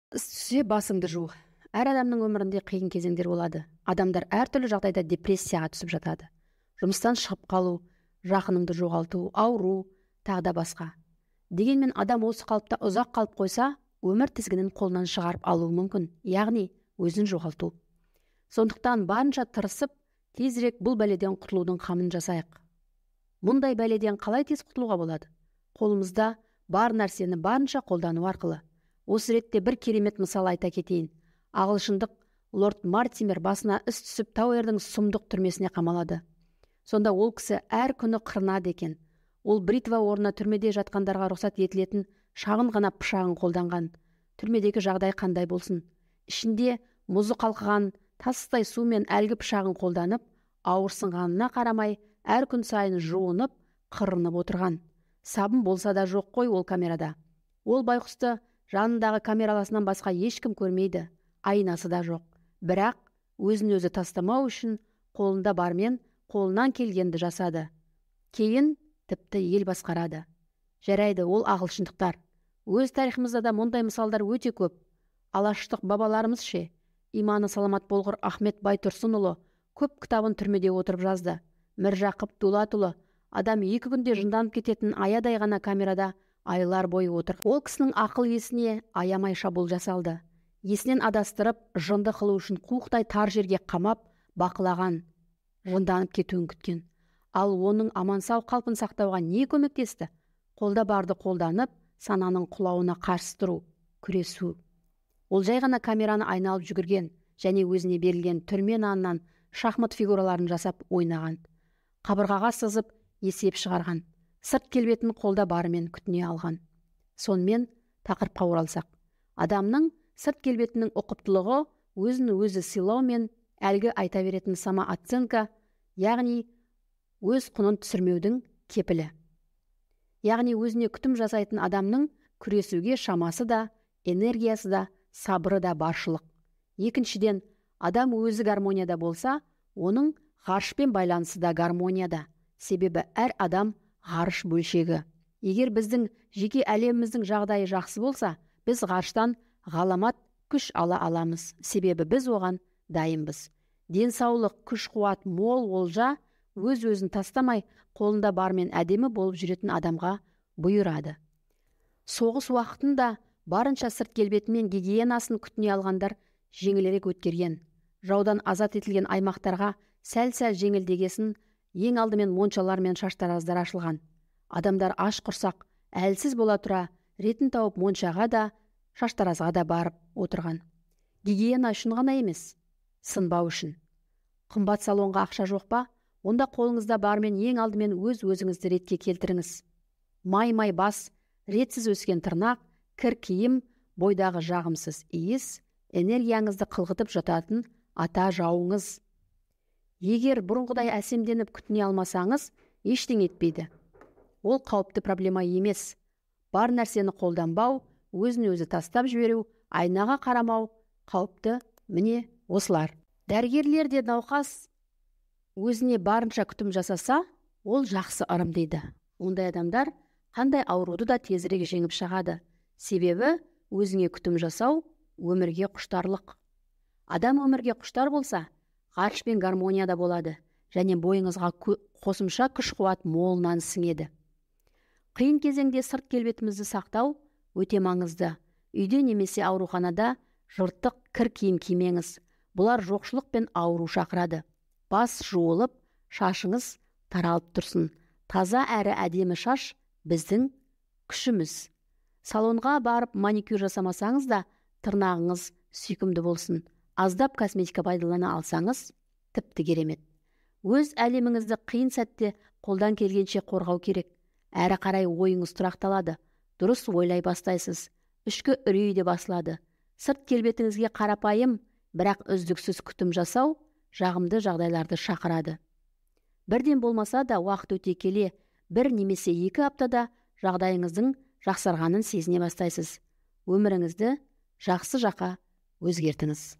Түссе басыңды жу. Әр адамның өмірінде қиын кезеңдер болады. Адамдар әртүрлі жағдайда депрессияға түсіп жатады. Жұмыстан шығып қалу, жақыныңды жоғалту, ауру, тағы да басқа. Дегенмен адам осы қалыпта ұзақ қалып қойса, өмір тізгінін қолынан шығарып алуы мүмкін, яғни өзін жоғалту. Сондықтан барынша тырысып, тезірек бұл бәледен құтылудың қамын жасайық. Мұндай бәледен қалай тез құтылуға болады? Қолымызда бар нәрсені барынша қолдану арқылы. Осы ретте бір керемет мысал айта кетейін. Ағылшындық лорд Мартимер басына іс түсіп Тауэрдің сұмдық түрмесіне қамалады. Сонда ол кісі әр күні қырынады екен. Ол бритва орнына түрмеде жатқандарға рұқсат етілетін шағын ғана пышағын қолданған. Түрмедегі жағдай қандай болсын? Ішінде мұзы қалқыған тастай су мен әлгі пышағын қолданып, ауырсынғанына қарамай, әр күн сайын жуынып, қырынып отырған. Сабын болса да жоқ қой ол камерада. Ол байқұсты жанындағы камераласынан басқа ешкім көрмейді, айнасы да жоқ. Бірақ өзін өзі тастамау үшін қолында бармен қолынан келгенді жасады. Кейін тіпті ел басқарады. Жарайды, ол ағылшындықтар. Өз тарихымызда да мұндай мысалдар өте көп. Алаштық бабаларымыз ше, иманы саламат болғыр Ахмет Байтұрсынұлы көп кітабын түрмеде отырып жазды. Міржақып Дулатұлы адам 2 күнде жынданып кететін аядай ғана камерада айлар бойы отыр. Ол кісінің ақыл есіне аямай шабуыл жасалды. Есінен адастырып, жынды қылу үшін қуықтай тар жерге қамап, бақылаған, жынданып кетуін күткен. Ал оның аман сау қалпын сақтауға не көмектесті? Қолда барды қолданып, сананың құлауына қарсы тұру, күресу. Ол жай ғана камераны айналып жүгірген және өзіне берілген түрме нанынан шахмат фигураларын жасап ойнаған. Қабырғаға сызып есеп шығарған. Сырт келбетін қолда барымен күтіне алған. Сонымен тақырыпқа оралсақ, адамның сырт келбетінің ұқыптылығы өзін өзі сыйлау мен әлгі айта беретін самооценка, яғни өз құнын түсірмеудің кепілі. Яғни өзіне күтім жасайтын адамның күресуге шамасы да, энергиясы да, сабыры да баршылық. Екіншіден, адам өзі гармонияда болса, оның ғарышпен байланысы да гармонияда. Себебі әр адам ғарыш бөлшегі. Егер біздің жеке әлеміміздің жағдайы жақсы болса, біз ғарыштан ғаламат күш ала аламыз. Себебі біз оған дайынбыз. Денсаулық, күш-қуат мол олжа өз-өзін тастамай, қолында бармен әдемі болып жүретін адамға бұйырады. Соғыс уақытында барынша сырт келбетімен гигиенасын күтіне алғандар жеңілірек өткерген. Жаудан азат етілген аймақтарға сәл-сәл жеңілдегесін ең алдымен моншалар мен шаштараздар ашылған. Адамдар аш құрсақ, әлсіз бола тұра, ретін тауып моншаға да, шаштаразға да барып отырған. Гигиена үшін ғана емес, сынбау үшін. Қымбат салонға ақша жоқ па? Онда қолыңызда бармен ең алдымен өз-өзіңізді ретке келтіріңіз. Май-май бас, ретсіз өскен тырнақ, кір киім, бойдағы жағымсыз иіс, энергияңызды қылғытып жататын ата жауыңыз. Егер бұрынғыдай әсемденіп күтіне алмасаңыз, ештеңе етпейді. Ол қауіпті проблема емес. Бар нәрсені қолданбау, өзін өзі тастап жіберу, айнаға қарамау қауіпті, міне осылар. Дәрігерлер де науқас өзіне барынша күтім жасаса, ол жақсы ырым дейді. Ондай адамдар қандай ауруды да тезірек жеңіп шығады. Себебі өзіңе күтім жасау өмірге құштарлық. Адам өмірге құштар болса, ғарыш пен гармонияда болады және бойыңызға қосымша күш-қуат молынан сіңеді. Қиын кезеңде сырт келбетімізді сақтау өте маңызды. Үйде немесе ауруханада жыртық кір киім кимеңіз. Бұлар жоқшылық пен ауру шақырады. Бас жуылып, шашыңыз таралып тұрсын. Таза әрі әдемі шаш біздің күшіміз. Салонға барып маникюр жасамасаңыз да, тырнағыңыз сүйкімді болсын. Аздап косметика пайдалана алсаңыз, тіпті керемет. Өз әлеміңізді қиын сәтте қолдан келгенше қорғау керек. Әрі қарай ойыңыз тұрақталады. Дұрыс ойлай бастайсыз. Ішкі үрей де басылады. Сырт келбетіңізге қарапайым, бірақ үздіксіз күтім жасау жағымды жағдайларды шақырады. Бірден болмаса да уақыт өте келе, бір немесе 2 аптада жағдайыңыздың жақсарғанын сезіне бастайсыз. Өміріңізді жақсы жаққа өзгертіңіз.